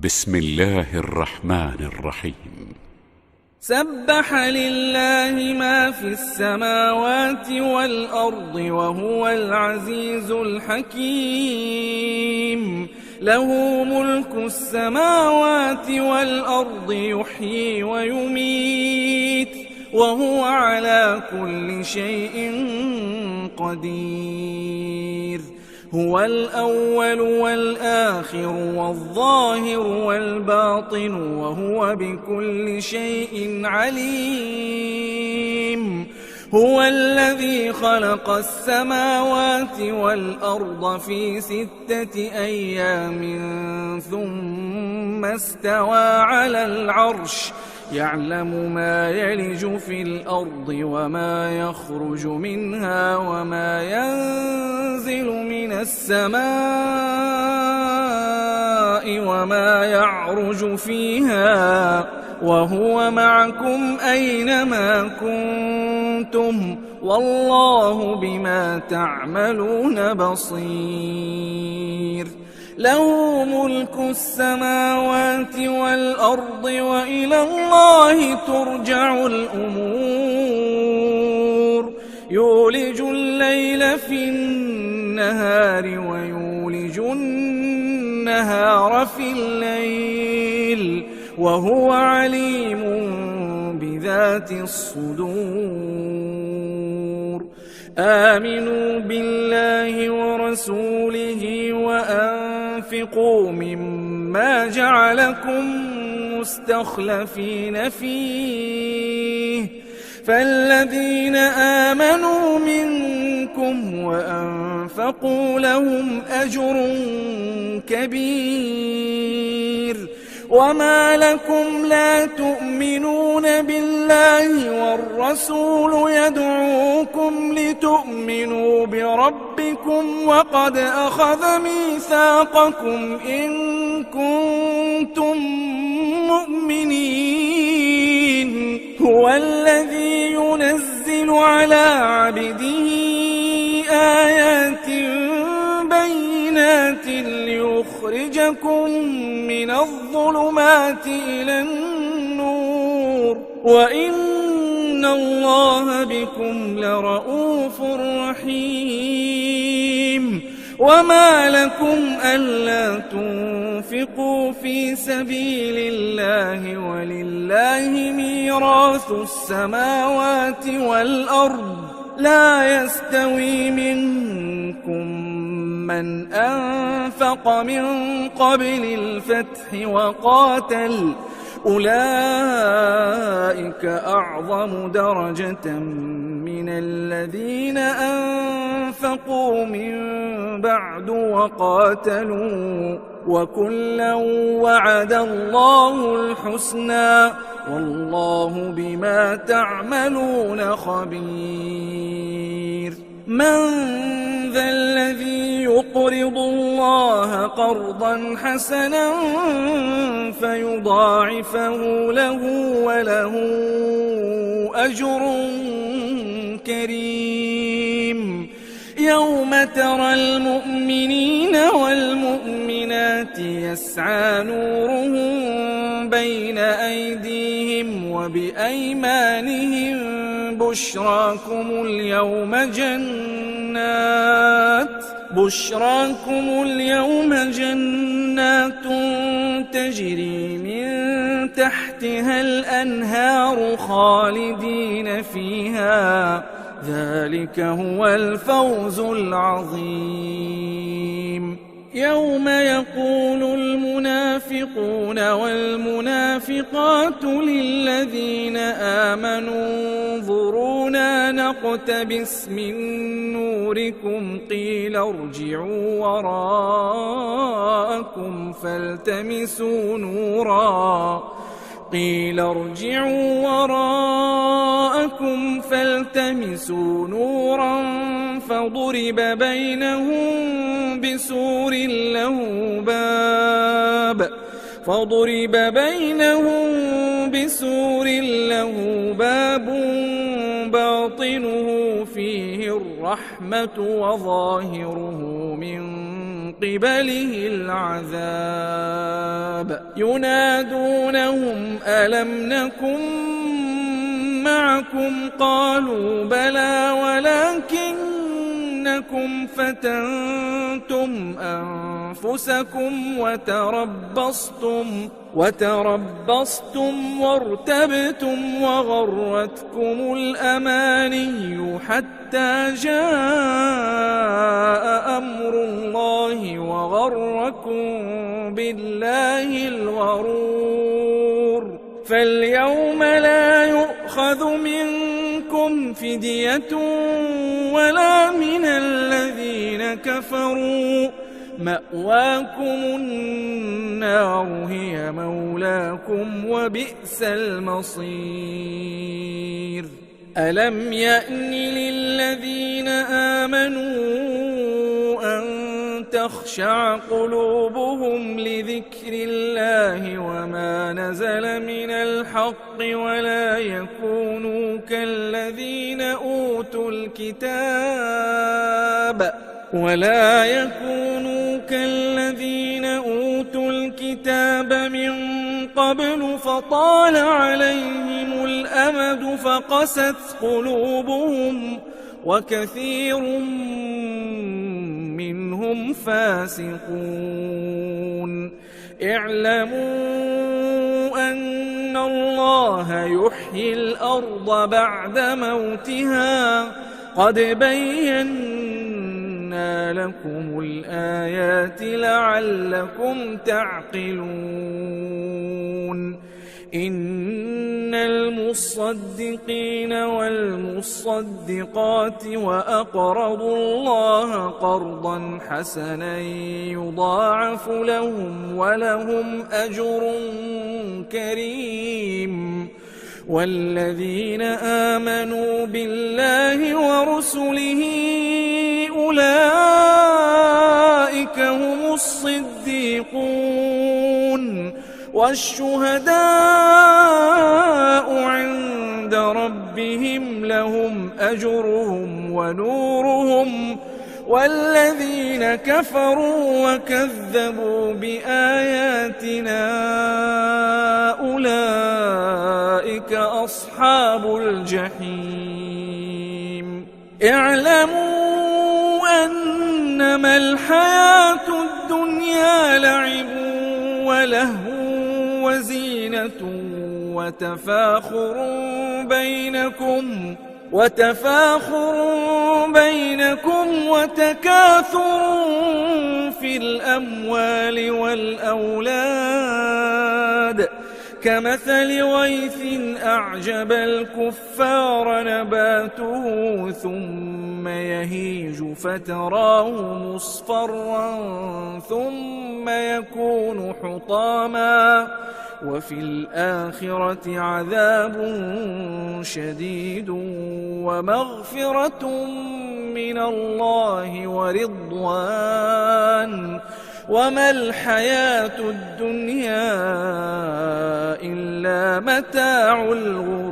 بسم الله الرحمن الرحيم. سبح لله ما في السماوات والأرض وهو العزيز الحكيم. له ملك السماوات والأرض يحيي ويميت وهو على كل شيء قدير. هو الأول والآخر والظاهر والباطن وهو بكل شيء عليم. هو الذي خلق السماوات والأرض في 6 أيام ثم استوى على العرش يعلم ما يلج في الأرض وما يخرج منها وما ينزل من السماء وما يعرج فيها وهو معكم أينما كنتم والله بما تعملون بصير. له ملك السماوات والأرض وإلى الله ترجع الأمور. يولج الليل في النهار ويولج النهار في الليل وهو عليم بذات الصدور. آمنوا بالله ورسوله وأنفقوا مما جعلكم مستخلفين فيه فالذين آمنوا منكم وأنفقوا لهم أجر كبير. وما لكم لا تؤمنون بالله والرسول يدعوكم لتؤمنوا بربكم وقد أخذ ميثاقكم إن كنتم مؤمنين. هو الذي ينزل على عبده آيات بينات ليخرجكم من الظلمات إلى النور وإن الله بكم لرؤوف رحيم. وما لكم ألا تنفقوا في سبيل الله ولله ميراث السماوات والأرض لا يستوي منكم من أنفق من قبل الفتح وقاتل أولئك أعظم درجة من الذين أنفقوا من بعد وقاتلوا وكلا وعد الله الحسنى والله بما تعملون خبير. من ذا الذي يقرض الله قرضا حسنا فيضاعفه له وله أجر كريم. يوم ترى المؤمنين والمؤمنات يسعى نورهم بين أيديهم وبأيمانهم بشراكم اليوم جنات تجري من تحتها الأنهار خالدين فيها ذلك هو الفوز العظيم. يوم يقول المنافقون والمنافقات للذين آمنوا انظرونا نقتبس من نوركم قيل ارجعوا وراءكم فالتمسوا نورا فضرب بينهم بسور له باب باطنه فيه الرحمة وظاهره من قبله العذاب. ينادونهم ألم نكن معكم قالوا بلى ولكنكم فتنتم أنفسكم وتربصتم وارتبتم وغرتكم الأماني حتى جاء أمر الله وغركم بالله الغرور فاليوم لا يؤخذ منكم فدية ولا من الذين كفروا مأواكم النار هي مولاكم وبئس المصير ألم يأن للذين آمنوا أن تخشع قلوبهم لذكر الله وما نزل من الحق ولا يكونوا كالذين أوتوا الكتاب من قبل فطال عليهم الأمد فقست قلوبهم وكثير منهم فاسقون اعلموا أن الله يحيي الأرض بعد موتها قد بينا لكم الآيات لعلكم تعقلون إن المصدقين والمصدقات وأقرضوا الله قرضا حسنا يضاعف لهم ولهم أجر كريم والذين آمنوا بالله ورسله أولئك هم الصديقون والشهداء عند ربهم لهم أجرهم ونورهم والذين كفروا وكذبوا بآياتنا أولئك أصحاب الجحيم اعلموا أنما الحياة الدنيا لعب ولهو وزينة وتفاخر بينكم وتكاثر في الأموال والأولاد كمثل غيث أعجب الكفار نباته ثم يهيج فتراه مصفرا ثم يكون حطاما وفي الآخرة عذاب شديد ومغفرة من الله ورضوان وما الحياة الدنيا إلا متاع الغرور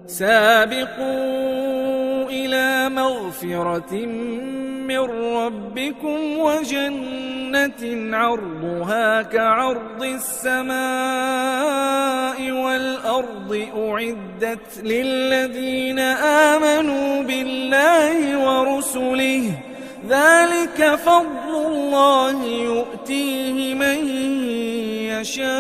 سابقوا إلى مغفرة من ربكم وجنة عرضها كعرض السماء والأرض أعدت للذين آمنوا بالله ورسله ذلك فضل الله يؤتيه من يشاء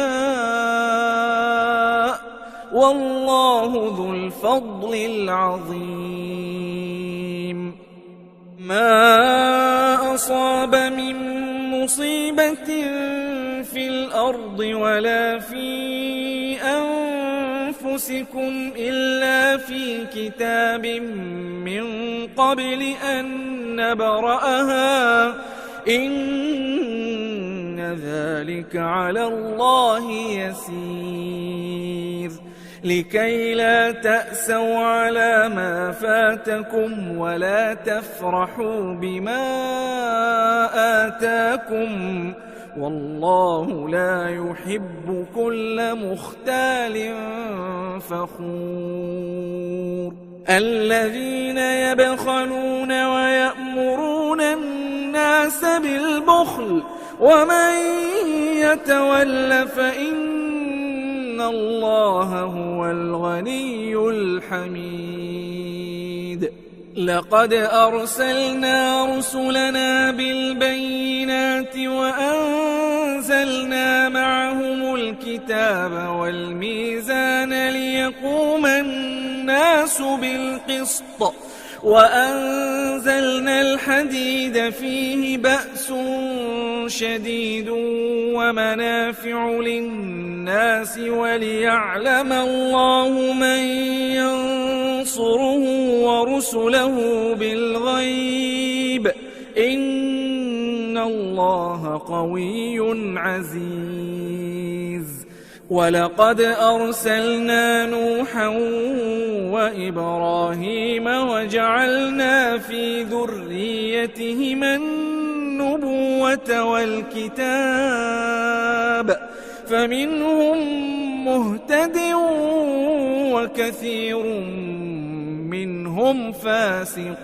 والله ذو الفضل العظيم ما أصاب من مصيبة في الأرض ولا في أنفسكم إلا في كتاب من قبل أن نبرأها إن ذلك على الله يسير لكي لا تأسوا على ما فاتكم ولا تفرحوا بما آتاكم والله لا يحب كل مختال فخور الذين يبخلون ويأمرون الناس بالبخل ومن يتول فإن الله هو الغني الحميد لقد أرسلنا رسلنا بالبينات وأنزلنا معهم الكتاب والميزان ليقوم الناس بالقسط وأنزلنا الحديد فيه بأس شديد ومنافع للناس وليعلم الله من ينصره ورسله بالغيب إن الله قوي عزيز ولقد أرسلنا نوحا وإبراهيم وجعلنا في ذريتهما النبوة والكتاب فمنهم مهتد وكثير منهم فاسقون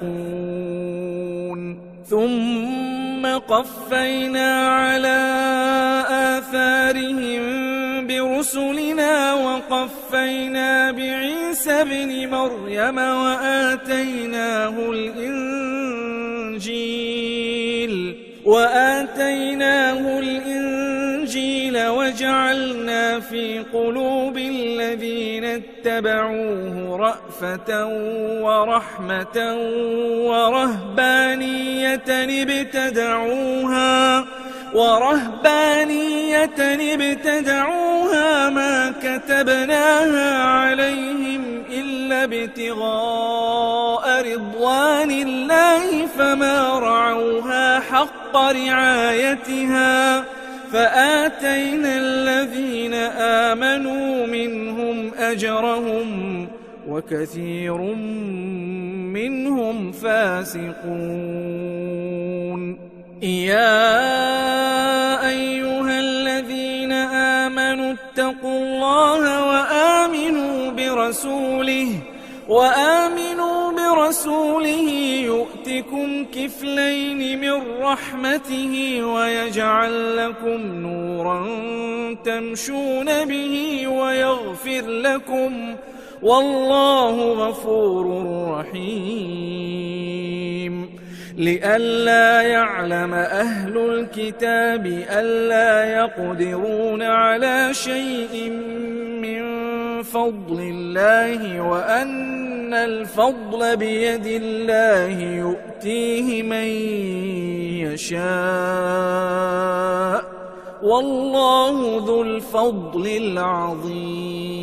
ثم قفينا على آثارهم برسلنا وقفينا بعيسى ابن مريم وآتيناه الإنجيل وجعلنا في قلوب الذين اتبعوه رأفة ورحمة ورهبانية ابتدعوها ما كتبناها عليهم إلا ابتغاء رضوان الله فما رعوها حق رعايتها فآتينا الذين آمنوا منهم أجرهم وكثير منهم فاسقون يا أيها الذين آمنوا اتقوا الله وآمنوا برسوله يؤتكم كفلين من رحمته ويجعل لكم نورا تمشون به ويغفر لكم والله غفور رحيم لئلا يعلم أهل الكتاب ألا يقدرون على شيء من فضل الله وأن الفضل بيد الله يؤتيه من يشاء والله ذو الفضل العظيم